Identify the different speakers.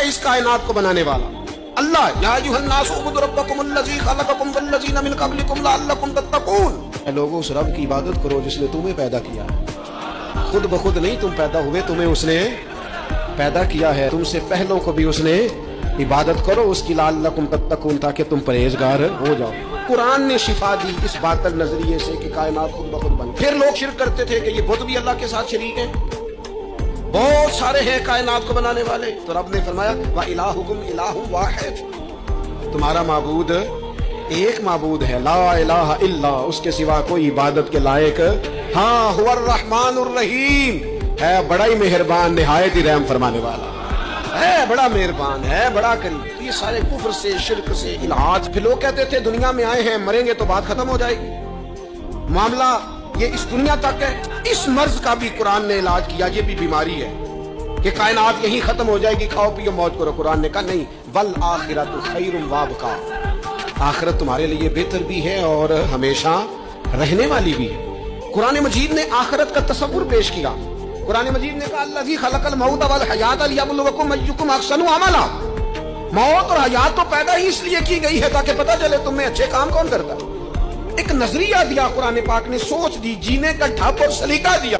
Speaker 1: है इस कायनात को बनाने वाला अल्लाह। या अय्युहन्नासु उब्दु रब्बकुमुल्लज़ी खलक़कुम वल्लज़ीना मिन क़ब्लिकुम लअल्लकुम तत्तक़ून। ऐ लोगों, उस रब की इबादत करो जिसने तुम्हें पैदा किया है। खुद बखुद नहीं तुम पैदा हुए, तुम्हें उसने पैदा किया है। तुमसे पहलों को भी उसने इबादत करो उसकी, लअल्लकुम तत्तक़ून, ताकि तुम परहेजगार हो जाओ। कुरान ने शिफा दी इस बातल नजरिए से कि कायनात खुद बखुद बन। फिर लोग शिर्क करते थे कि ये बुत भी अल्लाह के साथ शरीक हैं, बहुत सारे हैं कायनात को बनाने वाले। तो रब ने फरमाया व इलाहुकुम इलाहुम वाहिद, तुम्हारा माबूद एक माबूद है, ला इलाहा इल्ला, उसके सिवा कोई इबादत के लायक। हाँ, हुवर रहमानुर रहीम, है बड़ा ही मेहरबान, निहायत ही रहम फरमाने वाला है, बड़ा मेहरबान है, बड़ा करीम। ये सारे कुफ्र से, शिर्क से, इल्हाद। फिर लोग कहते थे दुनिया में आए हैं, मरेंगे तो बात खत्म हो जाएगी। मामला ये इस दुनिया तक है। इस मर्ज का भी कुरान ने इलाज किया। ये भी बीमारी है कि कायनात यहीं खत्म हो जाएगी, खाओ पियो मौज करो। कुरान ने कहा नहीं, वल आखिरतु खैरुम व अबका, आखिरत तुम्हारे लिए बेहतर भी है और हमेशा रहने वाली भी है। कुरान मजीद ने आखिरत का तसव्वुर पेश किया। कुरान मजीद ने कहा अल्लज़ी खलक़ल मौत वल हयात लियब्लुवकुम अय्युकुम अहसनु अमला। मौत और हयात तो पैदा ही इसलिए की गई है ताकि पता चले तुम्हें अच्छे काम कौन करता है। एक नजरिया दिया कुरान पाक ने, सोच दी, जीने का ढाप और सलीका दिया।